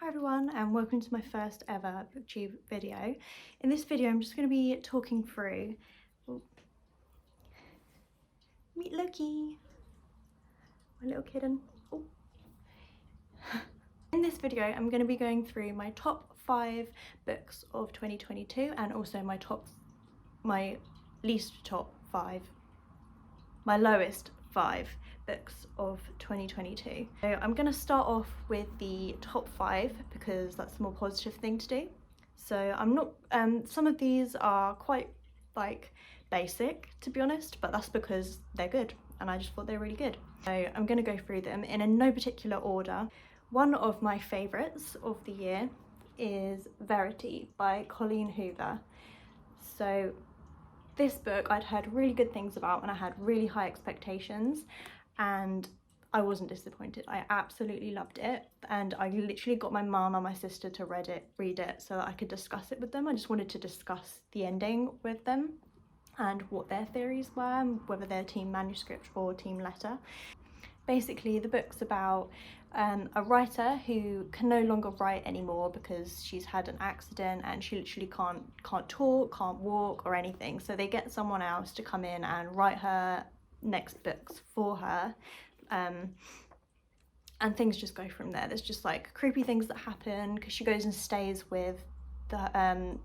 Hi everyone and welcome to my first ever booktube video. In this video I'm just going to be talking through meet Loki, my little kitten. In this video I'm going to be going through my top 5 books of 2022 and also my lowest 5 books of 2022. So I'm going to start off with the top 5 because that's the more positive thing to do. So I'm not, some of these are quite basic to be honest, but that's because they're good and I just thought they're really good. So I'm going to go through them in no particular order. One of my favourites of the year is Verity by Colleen Hoover. So this book I'd heard really good things about and I had really high expectations and I wasn't disappointed. I absolutely loved it and I literally got my mum and my sister to read it so that I could discuss it with them. I just wanted to discuss the ending with them and what their theories were, whether they're team manuscript or team letter. Basically the book's about a writer who can no longer write anymore because she's had an accident and she literally can't talk, can't walk or anything. So they get someone else to come in and write her next books for her, and things just go from there. There's just like creepy things that happen because she goes and stays with the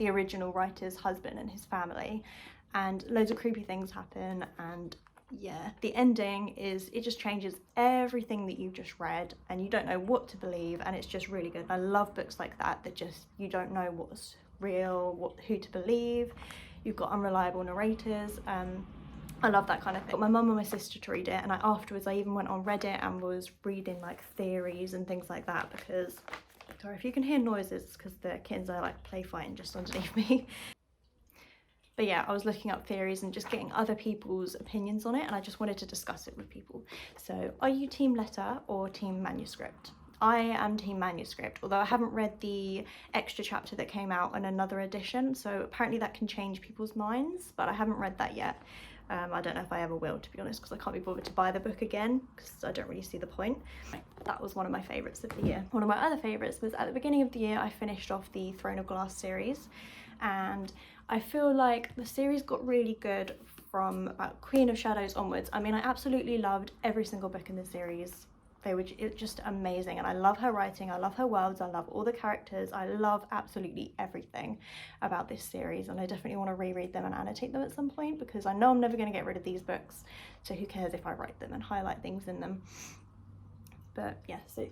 original writer's husband and his family, and loads of creepy things happen. And yeah, the ending is, it just changes everything that you've just read and you don't know what to believe, and it's just really good. I love books like that just you don't know what's real, who to believe. You've got unreliable narrators. I love that kind of thing. I got my mum and my sister to read it, and afterwards I even went on Reddit and was reading like theories and things like that because, sorry if you can hear noises, it's because the kittens are like play fighting just underneath me. But yeah, I was looking up theories and just getting other people's opinions on it, and I just wanted to discuss it with people. So are you team letter or team manuscript? I am team manuscript, although I haven't read the extra chapter that came out in another edition, so apparently that can change people's minds, but I haven't read that yet. I don't know if I ever will, to be honest, because I can't be bothered to buy the book again because I don't really see the point. That was one of my favourites of the year. One of my other favourites was at the beginning of the year I finished off the Throne of Glass series, and I feel like the series got really good from about Queen of Shadows onwards. I mean, I absolutely loved every single book in the series. It was just amazing, and I love her writing, I love her worlds, I love all the characters, I love absolutely everything about this series, and I definitely want to reread them and annotate them at some point because I know I'm never going to get rid of these books, so who cares if I write them and highlight things in them. But yeah, so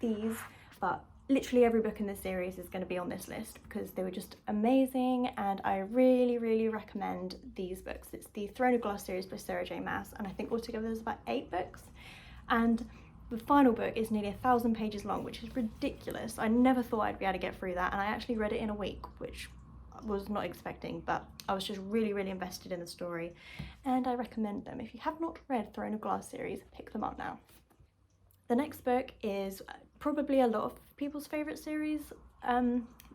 these, but literally every book in this series is going to be on this list because they were just amazing, and I really recommend these books. It's the Throne of Glass series by Sarah J Maas, and I think altogether there's about 8 books, and the final book is nearly 1,000 pages long, which is ridiculous. I never thought I'd be able to get through that, and I actually read it in a week, which I was not expecting, but I was just really invested in the story, and I recommend them. If you have not read Throne of Glass series, pick them up now. The next book is probably a lot of people's favourite series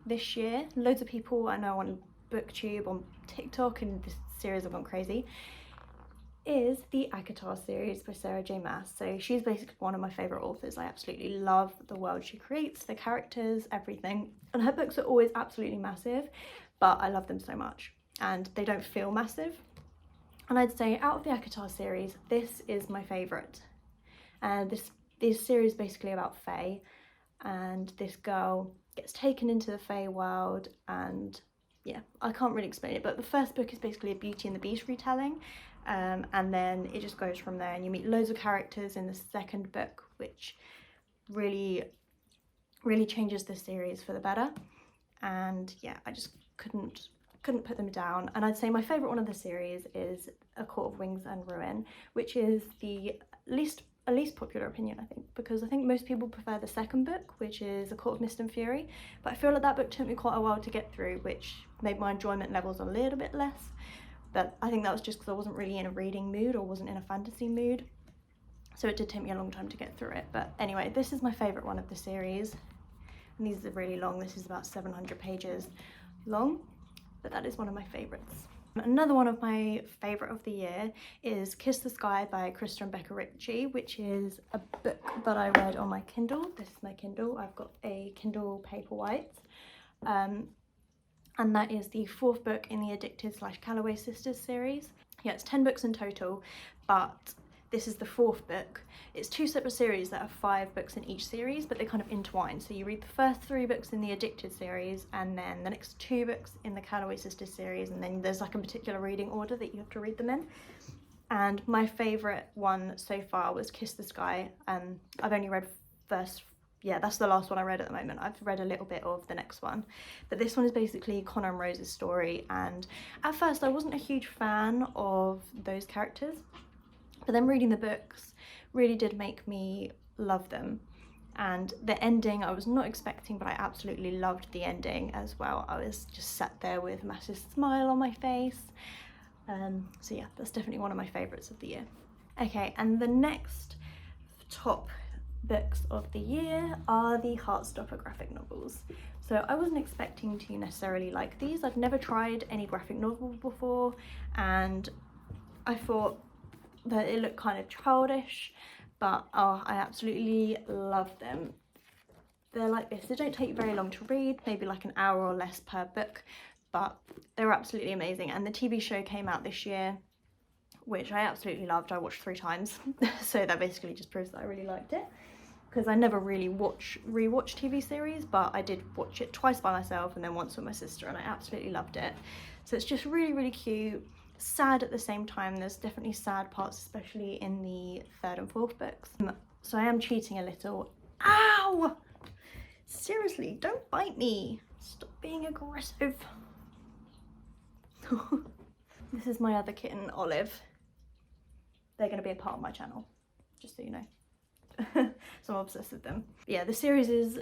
this year. Loads of people I know on booktube, on TikTok, and this series have gone crazy, is the ACOTAR series by Sarah J Maas. So she's basically one of my favourite authors. I absolutely love the world she creates, the characters, everything. And her books are always absolutely massive, but I love them so much and they don't feel massive. And I'd say out of the ACOTAR series, this is my favourite. And this series is basically about Fae, and this girl gets taken into the Fae world, and yeah, I can't really explain it, but the first book is basically a Beauty and the Beast retelling, and then it just goes from there, and you meet loads of characters in the second book, which really changes the series for the better. And yeah, I just couldn't put them down. And I'd say my favourite one of the series is A Court of Wings and Ruin, which is the least popular opinion, I think, because I think most people prefer the second book, which is A Court of Mist and Fury, but I feel like that book took me quite a while to get through, which made my enjoyment levels a little bit less. But I think that was just because I wasn't really in a reading mood or wasn't in a fantasy mood, so it did take me a long time to get through it. But anyway, this is my favourite one of the series, and these are really long. This is about 700 pages long, but that is one of my favourites. Another one of my favourite of the year is Kiss the Sky by Krista and Becca Ritchie, which is a book that I read on my Kindle. This is my Kindle. I've got a Kindle Paperwhite. And that is the 4th book in the Addicted/Calloway Sisters series. Yeah, it's 10 books in total, but this is the 4th book. It's 2 separate series that are 5 books in each series, but they kind of intertwine. So you read the first 3 books in the Addicted series, and then the next 2 books in the Calloway Sisters series, and then there's like a particular reading order that you have to read them in. And my favourite one so far was Kiss the Sky. I've only read that's the last one I read at the moment. I've read a little bit of the next one, but this one is basically Connor and Rose's story, and at first I wasn't a huge fan of those characters, but then reading the books really did make me love them. And the ending I was not expecting, but I absolutely loved the ending as well. I was just sat there with a massive smile on my face. So yeah, that's definitely one of my favourites of the year. Okay, and the next top books of the year are the Heartstopper graphic novels. So I wasn't expecting to necessarily like these. I've never tried any graphic novel before, and I thought that it looked kind of childish, but oh, I absolutely love them. They're like this. They don't take very long to read, maybe like an hour or less per book, but they're absolutely amazing. And the TV show came out this year, which I absolutely loved. I watched 3 times. So that basically just proves that I really liked it, because I never really rewatch TV series, but I did watch it twice by myself and then once with my sister, and I absolutely loved it. So it's just really, really cute, sad at the same time. There's definitely sad parts, especially in the 3rd and 4th books. So I am cheating a little. Ow! Seriously, don't bite me. Stop being aggressive. This is my other kitten, Olive. They're going to be a part of my channel, just so you know. So I'm obsessed with them. Yeah, the series is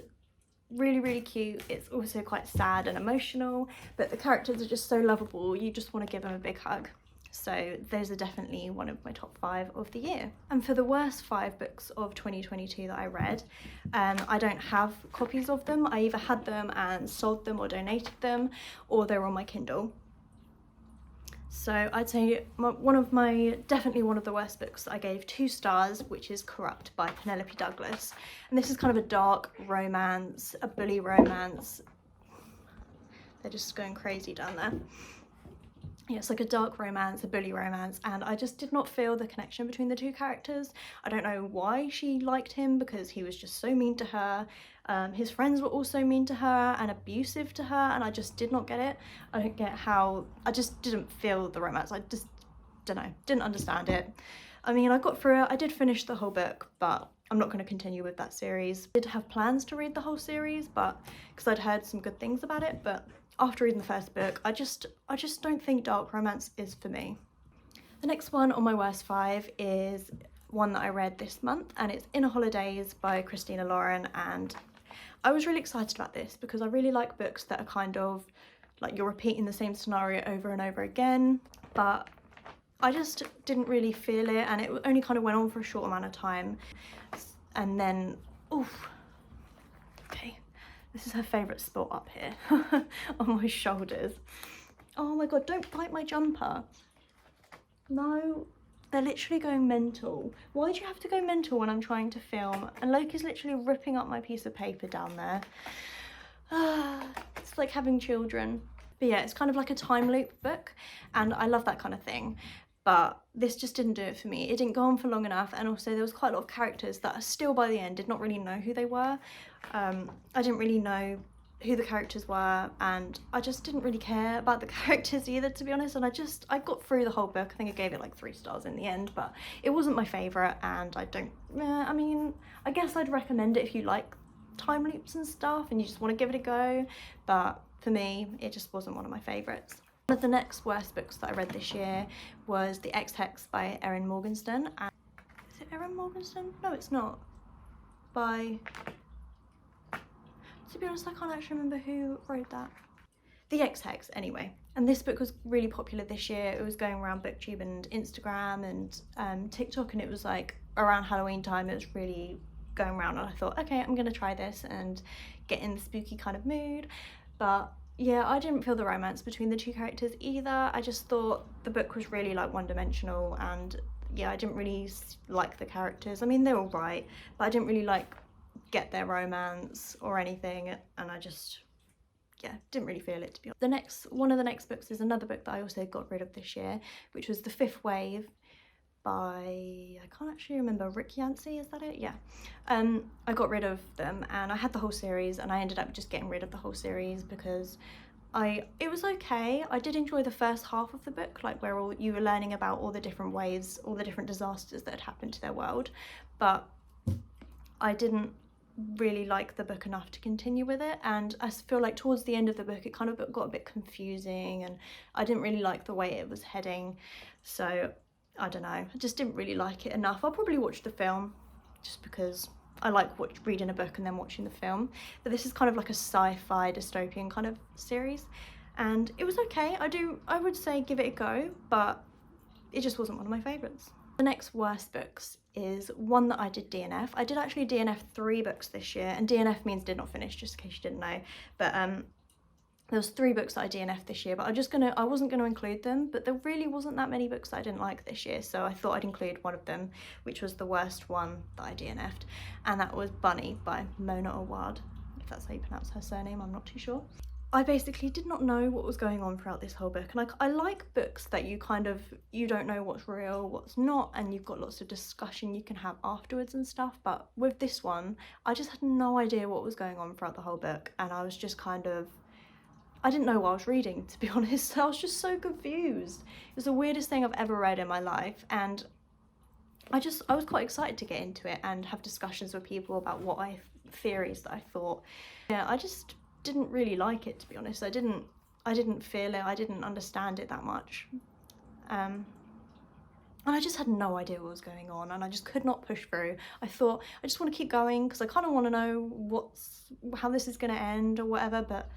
really, really cute. It's also quite sad and emotional, but the characters are just so lovable. You just want to give them a big hug. So those are definitely one of my top 5 of the year. And for the worst 5 books of 2022 that I read, I don't have copies of them. I either had them and sold them or donated them, or they're on my Kindle. So I'd say definitely one of the worst books I gave 2 stars, which is Corrupt by Penelope Douglas. And this is kind of a dark romance, a bully romance. They're just going crazy down there. Yeah, it's like a dark romance, a bully romance, and I just did not feel the connection between the 2 characters. I don't know why she liked him, because he was just so mean to her. His friends were also mean to her and abusive to her, and I just did not get it. I don't get how, I just didn't feel the romance. I just don't know, didn't understand it. I mean, I got through it, I did finish the whole book, but I'm not going to continue with that series. I did have plans to read the whole series, but because I'd heard some good things about it, but after reading the first book, I just don't think dark romance is for me. The next one on my worst 5 is one that I read this month, and it's Holidaze by Christina Lauren, and I was really excited about this because I really like books that are kind of like you're repeating the same scenario over and over again, but I just didn't really feel it, and it only kind of went on for a short amount of time, and then oof, okay. This is her favourite spot up here on my shoulders. Oh my god, don't bite my jumper. No, they're literally going mental. Why do you have to go mental when I'm trying to film? And Loki's literally ripping up my piece of paper down there. It's like having children. But yeah, it's kind of like a time loop book, and I love that kind of thing. But this just didn't do it for me. It didn't go on for long enough, and also there was quite a lot of characters that I still by the end did not really know who they were. I didn't really know who the characters were, and I just didn't really care about the characters either, to be honest. And I got through the whole book. I think I gave it like 3 stars in the end, but it wasn't my favourite, and I mean, I guess I'd recommend it if you like time loops and stuff and you just want to give it a go, but for me, it just wasn't one of my favourites. One of the next worst books that I read this year was The Ex Hex by Erin Morgenstern. And is it Erin Morgenstern? No, it's not. To be honest, I can't actually remember who wrote that. The Ex Hex, anyway. And this book was really popular this year. It was going around booktube and Instagram and TikTok, and it was like around Halloween time. It was really going around, and I thought, okay, I'm gonna try this and get in the spooky kind of mood. But yeah, I didn't feel the romance between the two characters either. I just thought the book was really like one-dimensional, and yeah, I didn't really like the characters. I mean, they're all right, but I didn't really like get their romance or anything, and I just, yeah, didn't really feel it, to be honest. One of the next books is another book that I also got rid of this year, which was The Fifth Wave by, I can't actually remember, Yancey, is that it? Yeah. I got rid of them, and I had the whole series, and I ended up just getting rid of the whole series because it was okay. I did enjoy the first half of the book, like where you were learning about all the different waves, all the different disasters that had happened to their world, but I didn't really like the book enough to continue with it, and I feel like towards the end of the book it kind of got a bit confusing, and I didn't really like the way it was heading, so I don't know, I just didn't really like it enough. I'll probably watch the film just because I like reading a book and then watching the film, but this is kind of like a sci-fi dystopian kind of series, and it was okay. I would say give it a go, but it just wasn't one of my favourites. The next worst books is one that I did DNF. I did actually DNF 3 books this year, and DNF means did not finish, just in case you didn't know, but there was 3 books that I DNF'd this year, but I wasn't going to include them, but there really wasn't that many books that I didn't like this year, so I thought I'd include one of them, which was the worst one that I DNF'd, and that was Bunny by Mona Awad, if that's how you pronounce her surname, I'm not too sure. I basically did not know what was going on throughout this whole book, and I like books that you don't know what's real, what's not, and you've got lots of discussion you can have afterwards and stuff, but with this one, I just had no idea what was going on throughout the whole book, and I was just I didn't know what I was reading, to be honest. I was just so confused. It was the weirdest thing I've ever read in my life, and I was quite excited to get into it and have discussions with people about theories that I thought. Yeah, I just didn't really like it, to be honest. I didn't feel it, I didn't understand it that much. And I just had no idea what was going on, and I just could not push through. I thought, I just want to keep going because I kind of want to know how this is going to end or whatever, but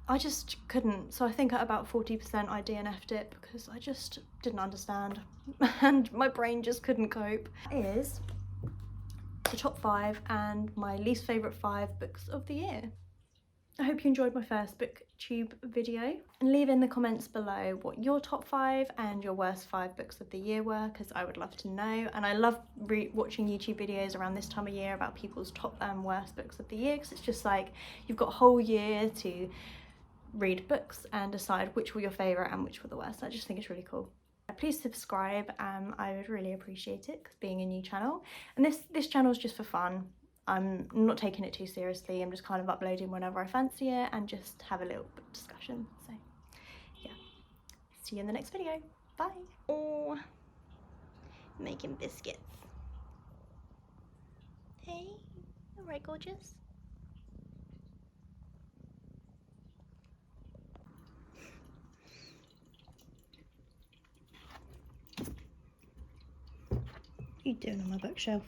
I just couldn't. So I think at about 40% I DNF'd it because I just didn't understand and my brain just couldn't cope. That is the top 5 and my least favourite 5 books of the year. I hope you enjoyed my first booktube video, and leave in the comments below what your top 5 and your worst 5 books of the year were, because I would love to know. And I love watching YouTube videos around this time of year about people's top and worst books of the year, because it's just like you've got a whole year to read books and decide which were your favourite and which were the worst. I just think it's really cool. Please subscribe, I would really appreciate it, because being a new channel, and this channel is just for fun. I'm not taking it too seriously, I'm just kind of uploading whenever I fancy it and just have a little bit of discussion. So yeah, see you in the next video. Bye. Oh, making biscuits. Hey, alright gorgeous. What are you doing on my bookshelf?